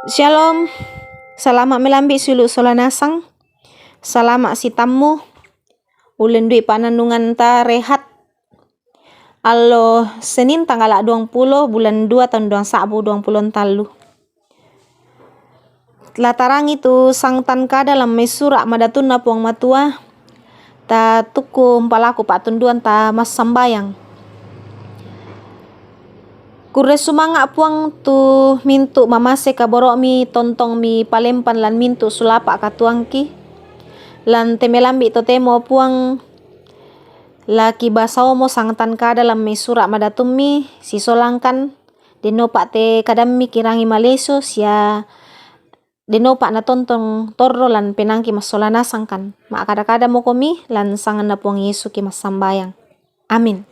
Shalom, selamat melambi sulu solanasang, selamat si tamu, ulun dui panandungan ta rehat, allo Senin tanggal 20 bulan 2 tahun 2023. Latarang itu sang tanka dalam mesura madatun na puang matua, ta tuku palaku patunduan ta mas sambayang. Kure sumanga puang tu mintu mamase kaborok mi tontong mi palempan lan mintu sulapa katuangki lan temelambi to temo puang laki basao mo sangtan ka dalam mi sura madatum mi sisolangkan denopa te kadam mi kirangi maleso sia denopa na tontong torro lan penangki masolana sangkan ma kada-kada mo komi lan sangan na puang Yesu ki mas sambayang. Amin.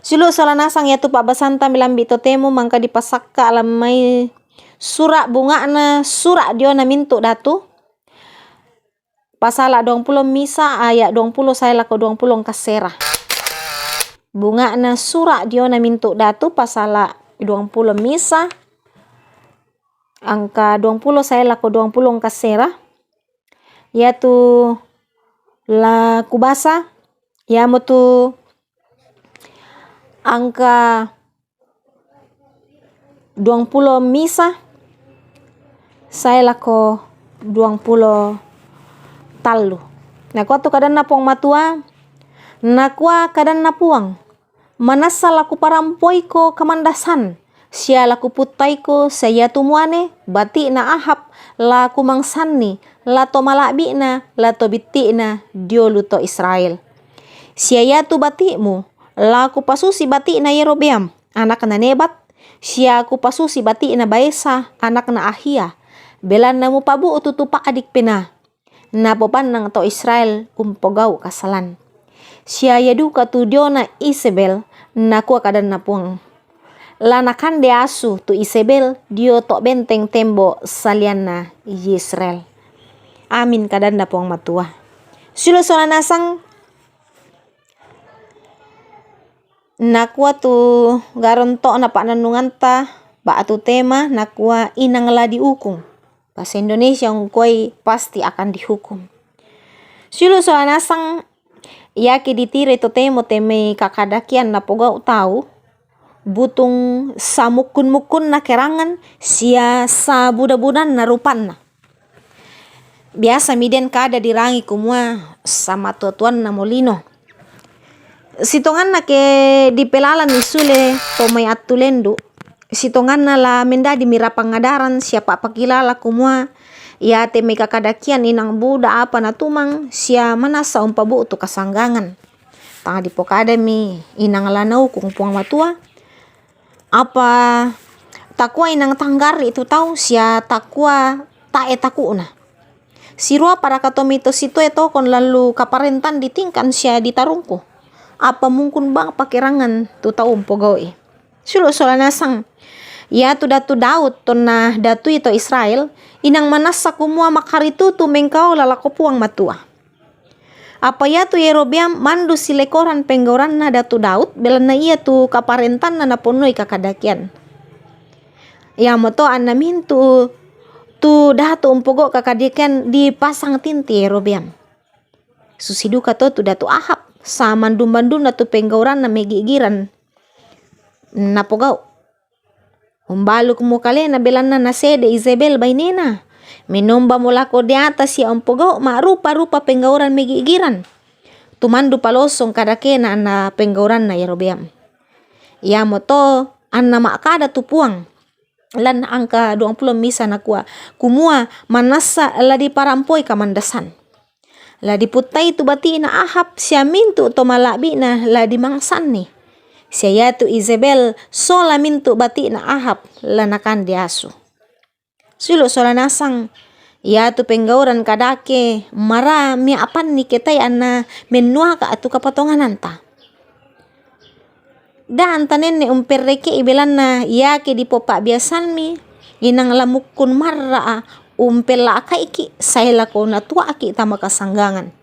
Sulu salanasang yatu Pak Basanta milambi totemo mangka dipasakka alamai surak bunga na surak dio na mintu datu pasala 20 misa ayat 20 saya lako 20 kasera bunga na surak dio na mintu datu pasala 20 misa angka 20 saya lako 20 kasera yatu la kubasa ya mutu angka 20 misa saya lako 20 talu. Nah kuatu kadan na puang matua nakua kadan na puang manasa laku parampoi ko kamandasan sia laku putai ko saya tumuane bati na ahap laku mangsanni lato malabi na lato biti na dio luto Israel sia yatu batimu laku pasusi bati na Yerobeam anak na Nebat sia ku pasusi bati na Baesa anak na Ahia belan na mupabu ututupa adik pena na popan nang to Israel umpogau kasalan sia yaduka tu dio na Isabel na kuwa kadan na puang lanakan de asu tu Isabel dio to benteng tembo salian na Israel. Amin kadan na puang matua silo solanasang nakua tu garonto na panandungan ta ba atu tema nakua inang la dihukum bahasa Indonesia ngkoi pasti akan dihukum. Sulu soanasang yaki ditire to temo teme kakadakian na pogau tahu butung samukun-mukun na kerangan sia sa buda-budan na rupan na biasa miden kada dirangi kumua sama tuan na molino sitongan na ke dipelalan isule tomai atulendu sitongan na la menda di mira pangadaran siapa pakilala kumua ya teme kakadakian inang buda apa na tumang sia manasa umpabu tu kasanggangan tanga di pokada mi inang lanau kung puang matua apa takua inang tanggar itu tahu sia takua tae takuna sirua para katomito situ eto kon lalu kaparentan ditingkan sia ditarungku apa mungkin bang pakirangan tu tahu pogoi sulu solanasang ya tu datu Daud tona datu itu Israel inang manasa kumua makaritu tu mengkau lalako puang matua apa ya tu Yerobeam mandu silekoran penggoran na datu Daud belan na iya tu kaparentan na naponoi kakadakian ya moto anamin tu datu umpogo kakadakian dipasang tinti Yerobeam susiduka to tu datu Ahab sa mandu-mandu na tu penggoran na megigiran napogau umbalu kumu kale na belan na nasede Isabel bainena minomba mulako di atas ya umpogau ma rupa-rupa penggauran megigiran tumandu palosong kadakena na penggauran na Yerobeam ya moto anna makada tupuang lan angka 20 misa nakua kumua manasa la di parampoi kamandasan la diputai tu bati na Ahab sia mintu to malabi na la dimangsan ni sia yatu Isabel sola mintu bati na Ahab lanakan diasu silo solanasang yatu penggauran kadake mara mi apan ni ketai anna menua ka atu kapatonganan ta dan tanene umperreke ibelan na yake dipopa biasan mi inang lamukun marra umpela akaiki sayla ko na tua aki tama kasanggangan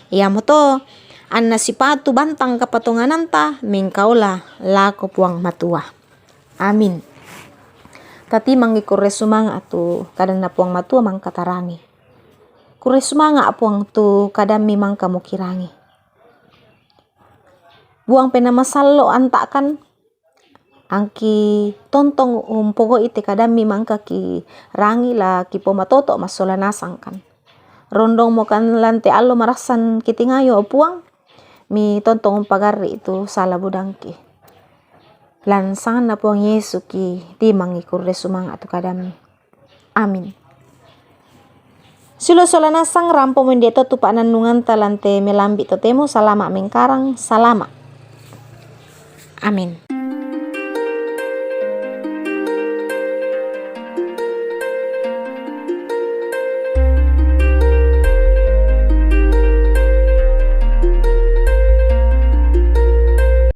ya moto anna sipatu bantang kapatonganan ta mengkaula lako puang matua. Amin. Tati mangi kure sumanga tu kadang na puang matua mang katarangi. Kure sumanga puang tu kadang memang kamu kirangi. Buang pena masallo antakan angki tontong umpogo ite kadang memang kaki rangi la ki poma toto masola nasang kan. Rondong mo kan lante allo marasan kitingayo puang mi tontong umpagari itu salah budangki. Lansangan na puang Yesu ki timangi kurde sumanga tu kadang. Amin. Sulo sola nasang rampo mendeto tu pak nanungan talante melambi totemo salama mengkarang salama. Amin.